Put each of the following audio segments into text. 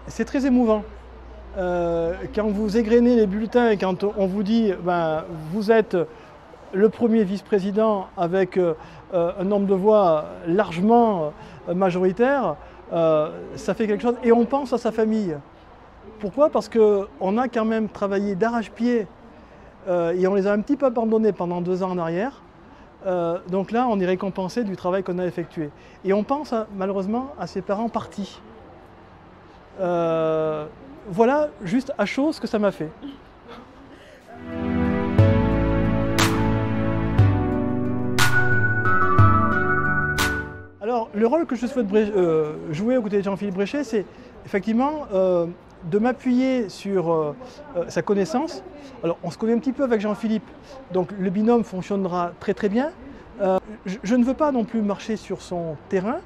c'est très émouvant. Quand vous égrenez les bulletins et quand on vous dit ben, vous êtes le premier vice-président avec un nombre de voix largement majoritaire, ça fait quelque chose et on pense à sa famille. Pourquoi? Parce qu'on a quand même travaillé d'arrache-pied et on les a un petit peu abandonnés pendant 2 ans en arrière. Donc là, on est récompensé du travail qu'on a effectué. Et on pense malheureusement à ses parents partis. Voilà juste à chaud ce que ça m'a fait. Alors, le rôle que je souhaite jouer aux côtés de Jean-Philippe Bréchet, c'est effectivement de m'appuyer sur sa connaissance. Alors, on se connaît un petit peu avec Jean-Philippe, donc le binôme fonctionnera très très bien. Je ne veux pas non plus marcher sur son terrain,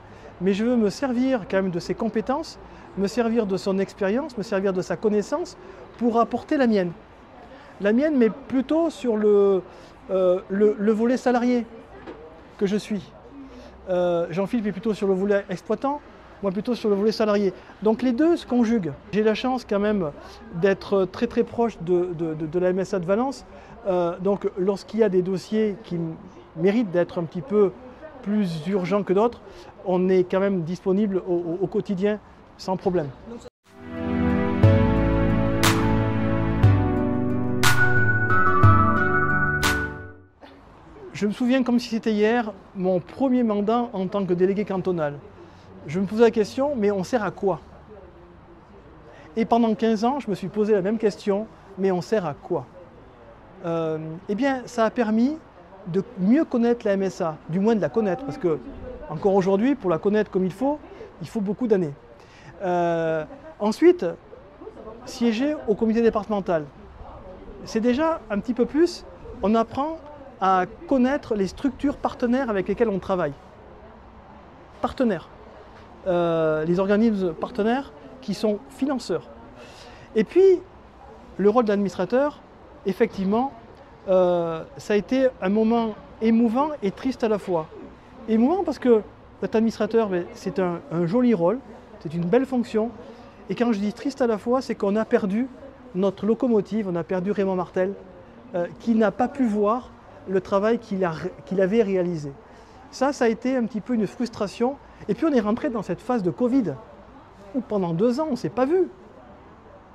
mais je veux me servir quand même de ses compétences, me servir de son expérience, me servir de sa connaissance pour apporter la mienne. La mienne, mais plutôt sur le volet salarié que je suis. Jean-Philippe est plutôt sur le volet exploitant, moi plutôt sur le volet salarié. Donc les deux se conjuguent. J'ai la chance quand même d'être très très proche de la MSA de Valence. Donc lorsqu'il y a des dossiers qui méritent d'être un petit peu plus urgents que d'autres, on est quand même disponible au quotidien sans problème. Je me souviens comme si c'était hier, mon premier mandat en tant que délégué cantonal. Je me posais la question, mais on sert à quoi? Et pendant 15 ans, je me suis posé la même question, mais on sert à quoi? Eh bien, ça a permis de mieux connaître la MSA, du moins de la connaître, parce que, encore aujourd'hui, pour la connaître comme il faut beaucoup d'années. Ensuite, siéger au comité départemental. C'est déjà un petit peu plus, on apprend à connaître les structures partenaires avec lesquelles on travaille. Partenaires. Les organismes partenaires qui sont financeurs. Et puis, le rôle d'administrateur, effectivement, ça a été un moment émouvant et triste à la fois. Émouvant parce que être administrateur, c'est un joli rôle, c'est une belle fonction. Et quand je dis triste à la fois, c'est qu'on a perdu notre locomotive, on a perdu Raymond Martel, qui n'a pas pu voir le travail qu'il avait réalisé. Ça a été un petit peu une frustration. Et puis on est rentré dans cette phase de Covid, où pendant 2 ans, on ne s'est pas vu.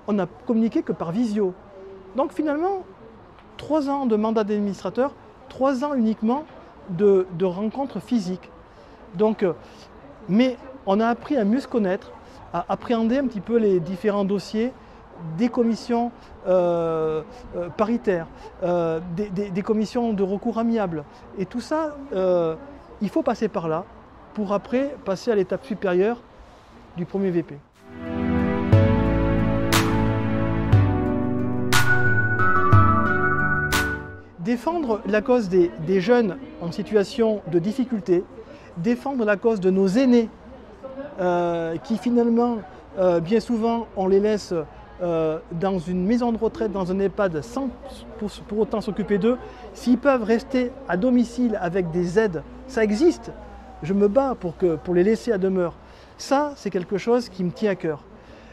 On n'a communiqué que par visio. Donc finalement, 3 ans de mandat d'administrateur, 3 ans uniquement de rencontres physiques. Donc, mais on a appris à mieux se connaître, à appréhender un petit peu les différents dossiers, des commissions paritaires, des commissions de recours amiables. Et tout ça, il faut passer par là pour après passer à l'étape supérieure du premier VP. Défendre la cause des jeunes en situation de difficulté, défendre la cause de nos aînés qui finalement, bien souvent, on les laisse dans une maison de retraite, dans un EHPAD, sans pour autant s'occuper d'eux. S'ils peuvent rester à domicile avec des aides, ça existe. Je me bats pour les laisser à demeure. Ça, c'est quelque chose qui me tient à cœur.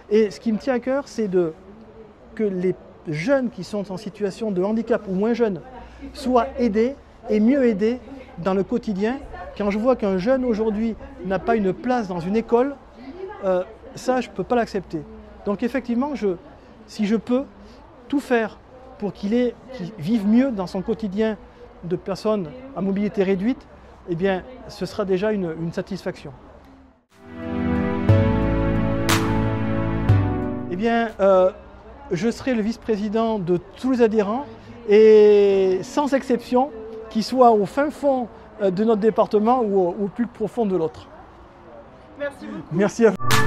Et ce qui me tient à cœur, c'est que les jeunes qui sont en situation de handicap ou moins jeunes soient aidés et mieux aidés dans le quotidien. Quand je vois qu'un jeune aujourd'hui n'a pas une place dans une école, ça, je ne peux pas l'accepter. Donc effectivement, si je peux tout faire pour qu'il vive mieux dans son quotidien de personnes à mobilité réduite, eh bien, ce sera déjà une satisfaction. Eh bien, je serai le vice-président de tous les adhérents et sans exception, qu'ils soient au fin fond de notre département ou au plus profond de l'autre. Merci beaucoup. Merci à vous.